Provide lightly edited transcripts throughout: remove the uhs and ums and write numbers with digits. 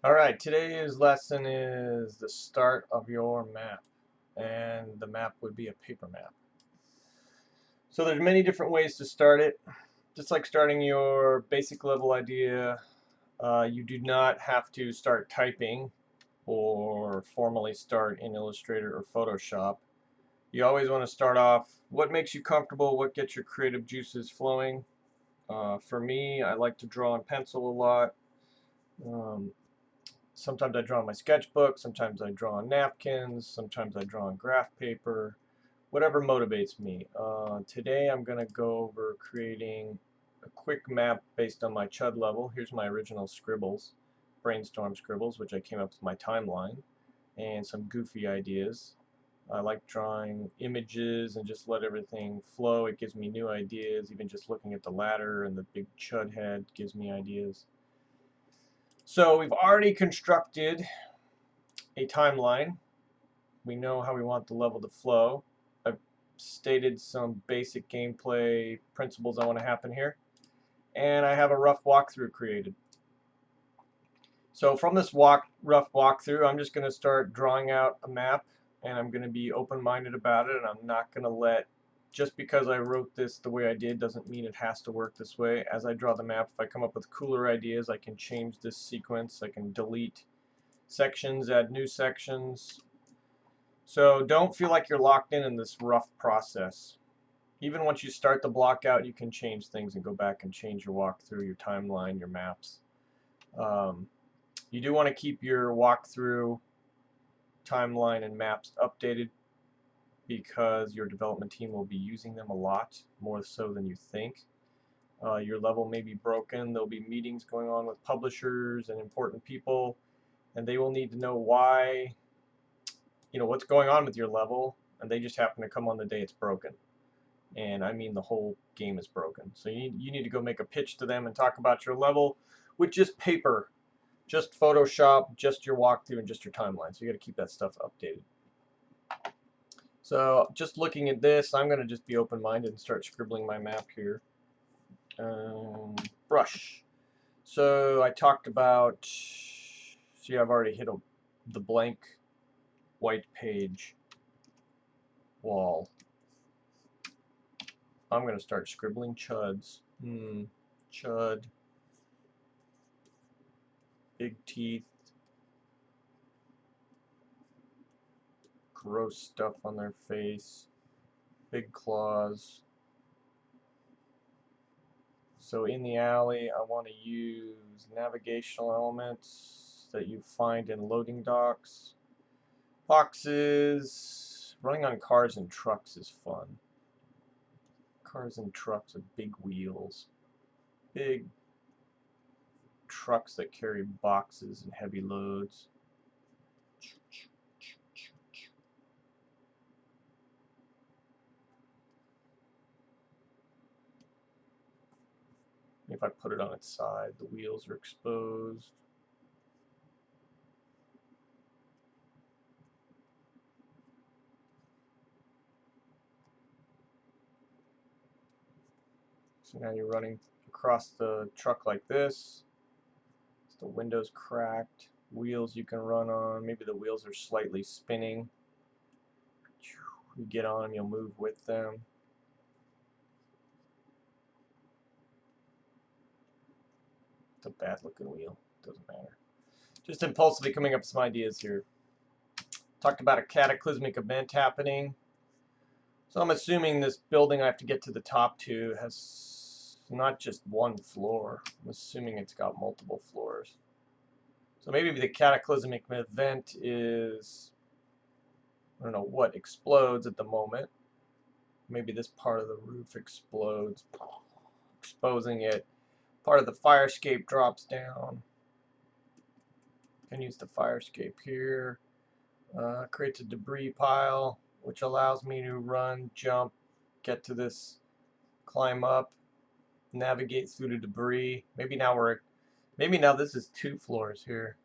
Alright, today's lesson is the start of your map, and the map would be a paper map. So there's many different ways to start it. Just like starting your basic level idea, you do not have to start typing or formally start in Illustrator or Photoshop. You always want to start off what makes you comfortable, what gets your creative juices flowing. For me, I like to draw in pencil a lot. Um, Sometimes I draw on my sketchbook, sometimes I draw on napkins, sometimes I draw on graph paper, whatever motivates me. Today I'm going to go over creating a quick map based on my C.H.U.D level. Here's my original scribbles, brainstorm scribbles, which I came up with my timeline, and some goofy ideas. I like drawing images and just let everything flow. It gives me new ideas. Even just looking at the ladder and the big C.H.U.D head gives me ideas. So we've already constructed a timeline. We know how we want the level to flow. I've stated some basic gameplay principles I want to happen here. And I have a rough walkthrough created. So from this rough walkthrough, I'm just going to start drawing out a map, and I'm going to be open-minded about it, and I'm not going to let, just because I wrote this the way I did doesn't mean it has to work this way. As I draw the map, if I come up with cooler ideas, I can change this sequence. I can delete sections, add new sections. So don't feel like you're locked in this rough process. Even once you start the block out, you can change things and go back and change your walkthrough, your timeline, your maps. You do want to keep your walkthrough, timeline, and maps updated because your development team will be using them a lot, more so than you think. Your level may be broken. There'll be meetings going on with publishers and important people, and they will need to know why, what's going on with your level, and they just happen to come on the day it's broken. And I mean the whole game is broken. So you need to go make a pitch to them and talk about your level with just paper, just Photoshop, just your walkthrough, and just your timeline. So you got to keep that stuff updated. So just looking at this, I'm going to just be open-minded and start scribbling my map here. Brush. So I talked about, see, I've already hit the blank white page wall. I'm going to start scribbling CHUDs. CHUD. Big teeth. Gross stuff on their face. Big claws. So in the alley, I want to use navigational elements that you find in loading docks. Boxes. Running on cars and trucks is fun. Cars and trucks with big wheels. Big trucks that carry boxes and heavy loads. If I put it on its side, the wheels are exposed. So now you're running across the truck like this. The window's cracked. Wheels you can run on. Maybe the wheels are slightly spinning. You get on them, you'll move with them. It's a bad looking wheel. Doesn't matter. Just impulsively coming up with some ideas here. Talked about a cataclysmic event happening. So I'm assuming this building I have to get to the top to has not just one floor. I'm assuming it's got multiple floors. So maybe the cataclysmic event is, I don't know what explodes at the moment. Maybe this part of the roof explodes, exposing it. Part of the fire escape drops down. Can use the fire escape here. Creates a debris pile, which allows me to run, jump, get to this, climb up, navigate through the debris. Maybe now this is 2 floors here.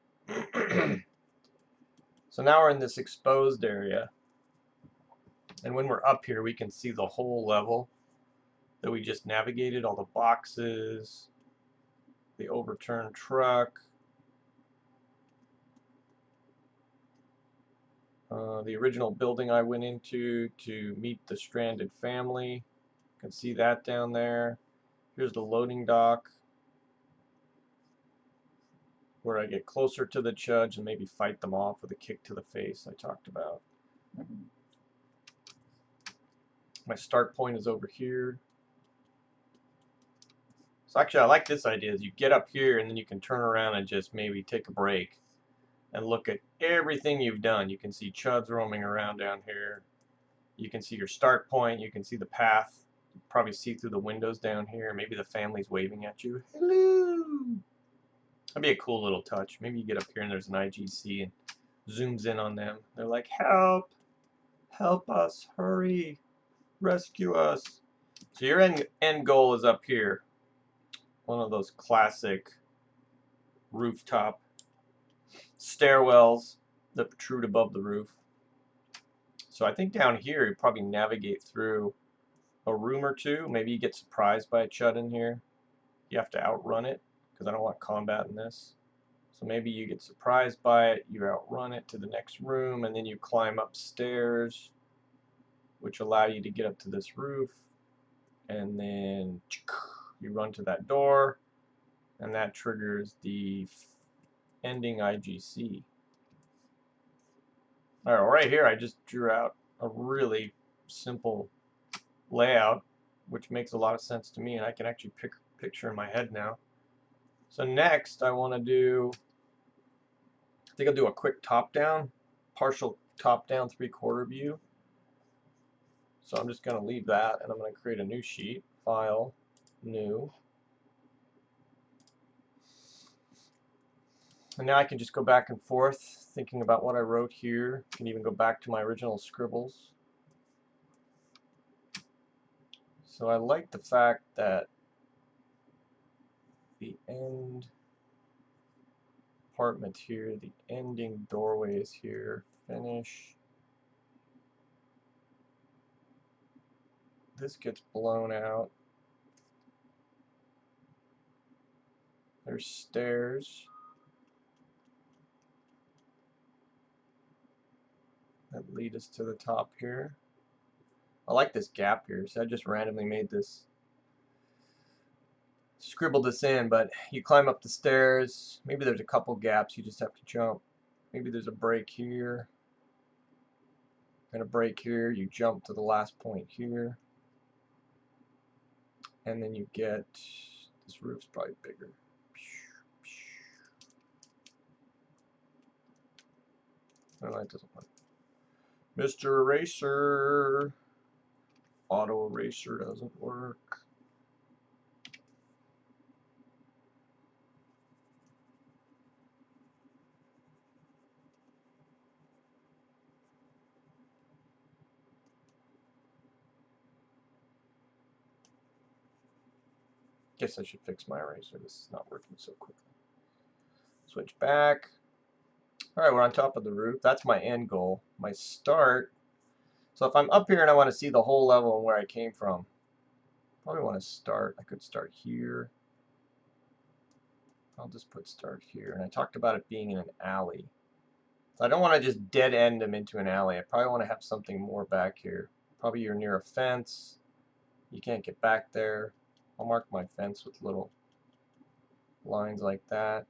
So now we're in this exposed area. And when we're up here, we can see the whole level that we just navigated, all the boxes, the overturned truck, the original building I went into to meet the stranded family. You can see that down there. Here's the loading dock, where I get closer to the C.H.U.D and maybe fight them off with a kick to the face I talked about. My start point is over here. So actually I like this idea, is you get up here and then you can turn around and just maybe take a break and look at everything you've done. You can see C.H.U.Ds roaming around down here. You can see your start point. You can see the path. You can probably see through the windows down here. Maybe the family's waving at you. Hello! That'd be a cool little touch. Maybe you get up here and there's an IGC and zooms in on them. They're like, help! Help us! Hurry! Rescue us! So your end goal is up here. One of those classic rooftop stairwells that protrude above the roof. So I think down here you probably navigate through a room or two. Maybe you get surprised by a C.H.U.D in here. You have to outrun it, because I don't want combat in this. So maybe you get surprised by it, you outrun it to the next room, and then you climb upstairs, which allow you to get up to this roof, and then you run to that door, and that triggers the ending IGC. Alright, well, right here I just drew out a really simple layout, which makes a lot of sense to me, and I can actually picture in my head now. So next I want to do, I think I'll do a quick top-down, partial top-down 3/4 view. So I'm just going to leave that, and I'm going to create a new sheet, File, New. And now I can just go back and forth thinking about what I wrote here. I can even go back to my original scribbles. So I like the fact that the end apartment here, the ending doorway is here, finish. This gets blown out. There's stairs that lead us to the top here. I like this gap here, so I just randomly made this, scribbled this in, but you climb up the stairs. Maybe there's a couple gaps you just have to jump. Maybe there's a break here and a break here. You jump to the last point here, and then you get, this roof's probably bigger. No, that doesn't work. Mr. Eraser. Auto eraser doesn't work. Guess I should fix my eraser. This is not working so quickly. Switch back. Alright, we're on top of the roof. That's my end goal. My start. So if I'm up here and I want to see the whole level and where I came from, probably want to start. I could start here. I'll just put start here. And I talked about it being in an alley. So I don't want to just dead end them into an alley. I probably want to have something more back here. Probably you're near a fence. You can't get back there. I'll mark my fence with little lines like that.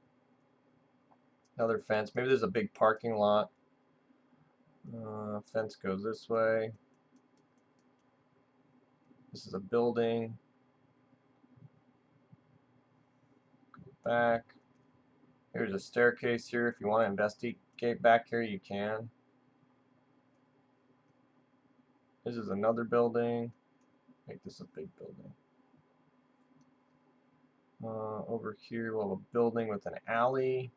Another fence. Maybe there's a big parking lot. Fence goes this way. This is a building. Go back. Here's a staircase here. If you want to investigate back here, you can. This is another building. Make this a big building. Over here we'll have a building with an alley.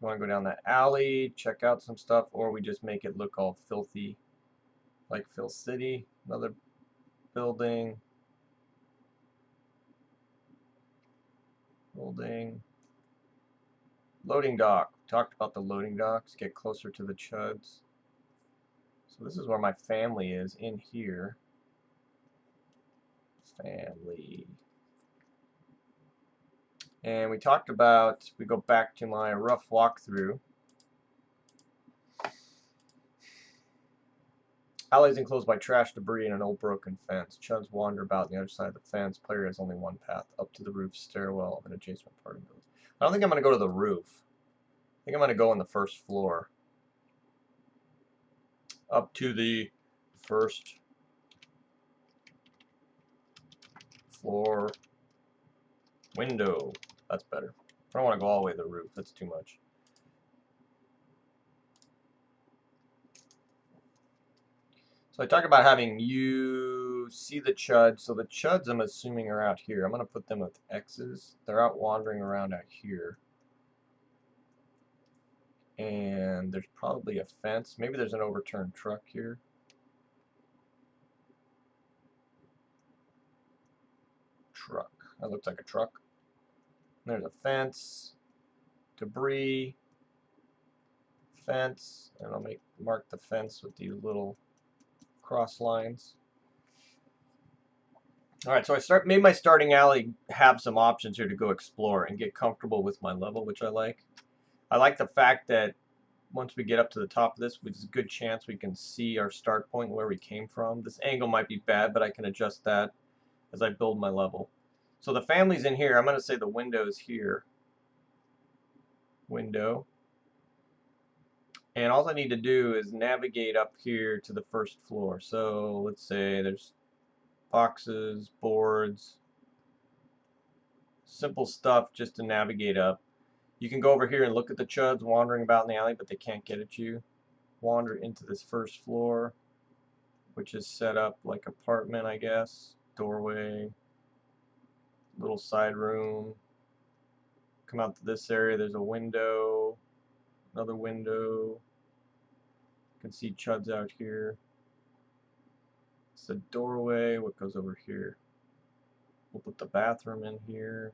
You want to go down that alley, check out some stuff, or we just make it look all filthy, like Phil City. Another building. Loading dock. Talked about the loading docks. Get closer to the C.H.U.Ds. So this is where my family is, in here. Family. And we talked about, we go back to my rough walkthrough. Alley is enclosed by trash, debris, and an old broken fence. CH.U.Ds wander about on the other side of the fence. Player has only one path, up to the roof stairwell of an adjacent apartment building. I don't think I'm going to go to the roof. I think I'm going to go on the first floor. Up to the first floor window. That's better. I don't want to go all the way to the roof. That's too much. So I talk about having you see the CH.U.D. So the CH.U.Ds I'm assuming are out here. I'm going to put them with X's. They're out wandering around out here. And there's probably a fence. Maybe there's an overturned truck here. Truck. That looks like a truck. There's a fence. Debris. Fence. And I'll mark the fence with these little cross lines. Alright, so I made my starting alley have some options here to go explore and get comfortable with my level, which I like. I like the fact that once we get up to the top of this, which is a good chance we can see our start point where we came from. This angle might be bad, but I can adjust that as I build my level. So the family's in here. I'm going to say the window's here. Window. And all I need to do is navigate up here to the first floor. So let's say there's boxes, boards, simple stuff just to navigate up. You can go over here and look at the CH.U.Ds wandering about in the alley, but they can't get at you. Wander into this first floor, which is set up like apartment, I guess. Doorway, little side room. Come out to this area, there's a window, another window. You can see CH.U.Ds out here. It's the doorway. What goes over here? We'll put the bathroom in here.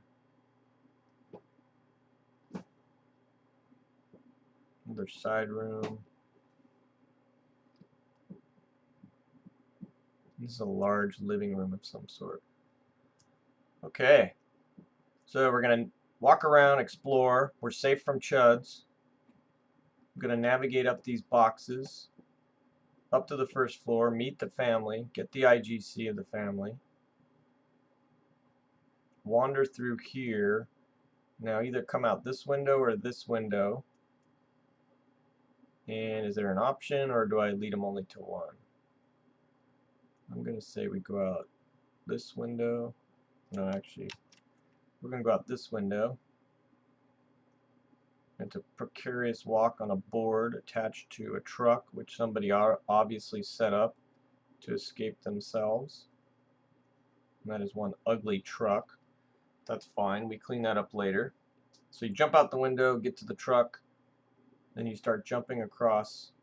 Another side room. This is a large living room of some sort. Okay. So we're going to walk around, explore. We're safe from CH.U.Ds. I'm going to navigate up these boxes. Up to the first floor, meet the family, get the IGC of the family. Wander through here. Now either come out this window or this window. And is there an option, or do I lead them only to one? I'm going to say we go out this window. No, actually, we're going to go out this window. It's a precarious walk on a board attached to a truck, which somebody obviously set up to escape themselves. And that is one ugly truck. That's fine. We clean that up later. So you jump out the window, get to the truck, then you start jumping across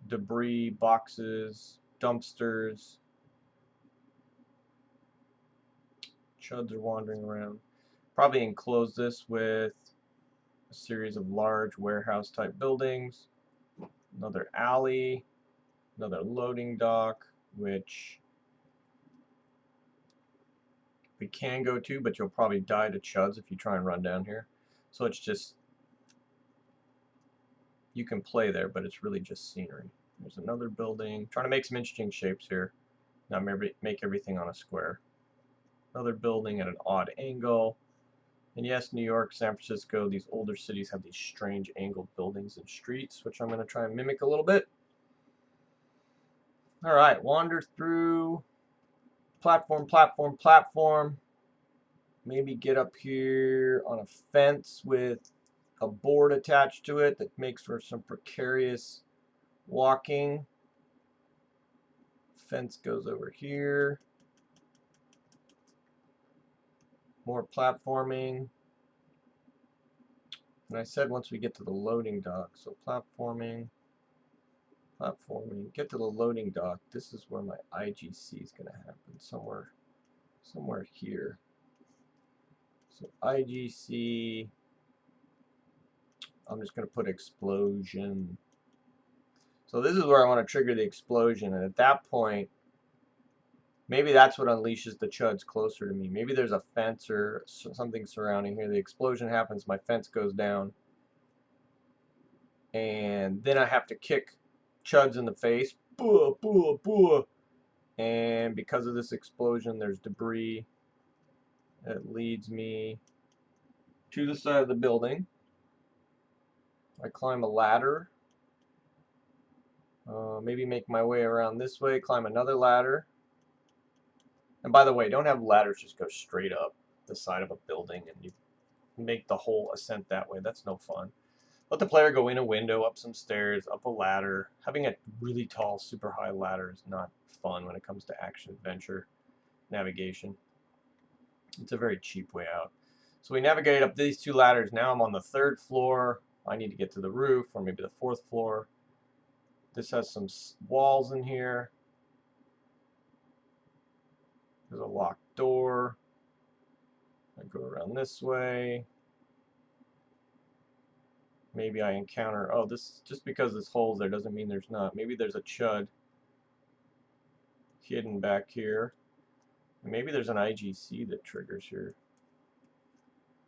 debris, boxes, dumpsters. CH.U.Ds are wandering around. Probably enclose this with a series of large warehouse type buildings. Another alley, another loading dock, which we can go to, but you'll probably die to CH.U.Ds if you try and run down here. So it's just, you can play there, but it's really just scenery. There's another building. Trying to make some interesting shapes here. Now maybe make everything on a square. Another building at an odd angle. And yes, New York, San Francisco, these older cities have these strange angled buildings and streets, which I'm going to try and mimic a little bit. Alright, wander through platform, platform, platform. Maybe get up here on a fence with a board attached to it that makes for some precarious walking. Fence goes over here. More platforming. And I said once we get to the loading dock, so platforming, get to the loading dock. This is where my IGC is going to happen, somewhere here. So IGC, I'm just going to put explosion. So this is where I want to trigger the explosion, and at that point, maybe that's what unleashes the CH.U.Ds closer to me. Maybe there's a fence or something surrounding here. The explosion happens, my fence goes down, and then I have to kick CH.U.Ds in the face, Boo, boo, boo. And because of this explosion, there's debris that leads me to the side of the building. I climb a ladder. Maybe make my way around this way, climb another ladder. And by the way, don't have ladders just go straight up the side of a building and you make the whole ascent that way. That's no fun. Let the player go in a window, up some stairs, up a ladder. Having a really tall, super high ladder is not fun when it comes to action adventure navigation. It's a very cheap way out. So we navigate up these two ladders. Now I'm on the 3rd floor. I need to get to the roof, or maybe the 4th floor. This has some walls in here. There's a locked door. I go around this way. Maybe I encounter, oh, this, just because this hole's there doesn't mean there's not. Maybe there's a C.H.U.D hidden back here. And maybe there's an IGC that triggers here.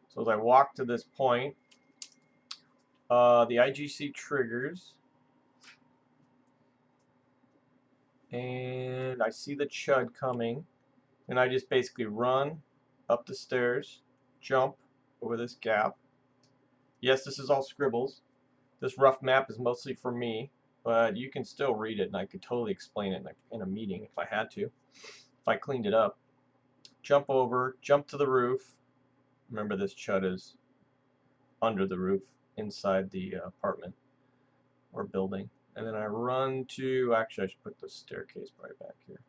So as I walk to this point, the IGC triggers. And I see the C.H.U.D coming. And I just basically run up the stairs, jump over this gap. Yes, this is all scribbles. This rough map is mostly for me, but you can still read it, and I could totally explain it in a meeting if I had to, if I cleaned it up. Jump over, jump to the roof. Remember, this C.H.U.D is under the roof, inside the apartment or building. And then I run to, actually I should put the staircase right back here.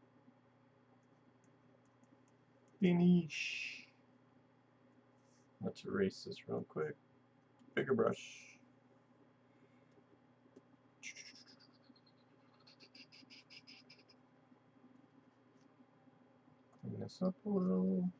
Finish. Let's erase this real quick. Bigger brush. Clean this up a little.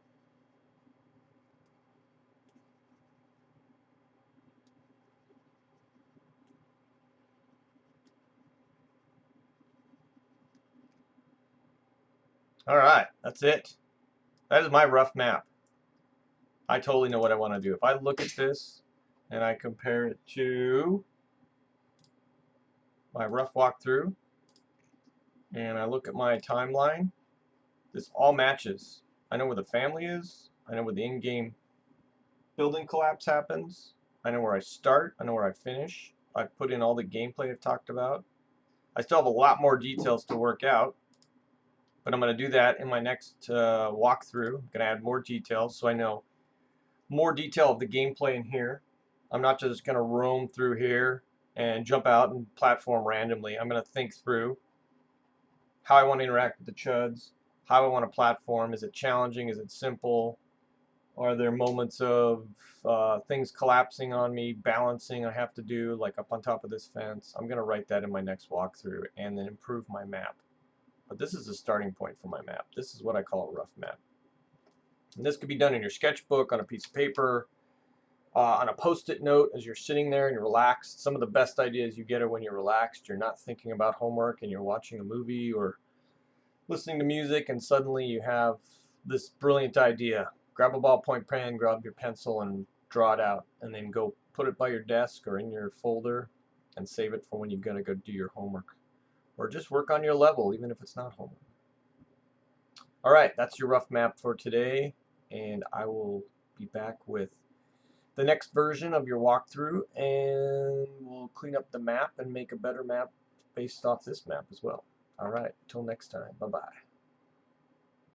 Alright, that's it. That is my rough map. I totally know what I want to do. If I look at this and I compare it to my rough walkthrough and I look at my timeline, this all matches. I know where the family is. I know where the in-game building collapse happens. I know where I start. I know where I finish. I've put in all the gameplay I've talked about. I still have a lot more details to work out, but I'm going to do that in my next walkthrough. I'm going to add more details so I know more detail of the gameplay in here. I'm not just going to roam through here and jump out and platform randomly. I'm going to think through how I want to interact with the C.H.U.Ds, how I want to platform. Is it challenging? Is it simple? Are there moments of things collapsing on me, balancing I have to do, like up on top of this fence? I'm going to write that in my next walkthrough and then improve my map. But this is the starting point for my map. This is what I call a rough map. And this could be done in your sketchbook, on a piece of paper, on a post-it note as you're sitting there and you're relaxed. Some of the best ideas you get are when you're relaxed. You're not thinking about homework and you're watching a movie or listening to music, and suddenly you have this brilliant idea. Grab a ballpoint pen, grab your pencil, and draw it out, and then go put it by your desk or in your folder and save it for when you're going to go do your homework. Or just work on your level, even if it's not homework. Alright, that's your rough map for today, and I will be back with the next version of your walkthrough, and we'll clean up the map and make a better map based off this map as well. Alright, till next time, bye-bye.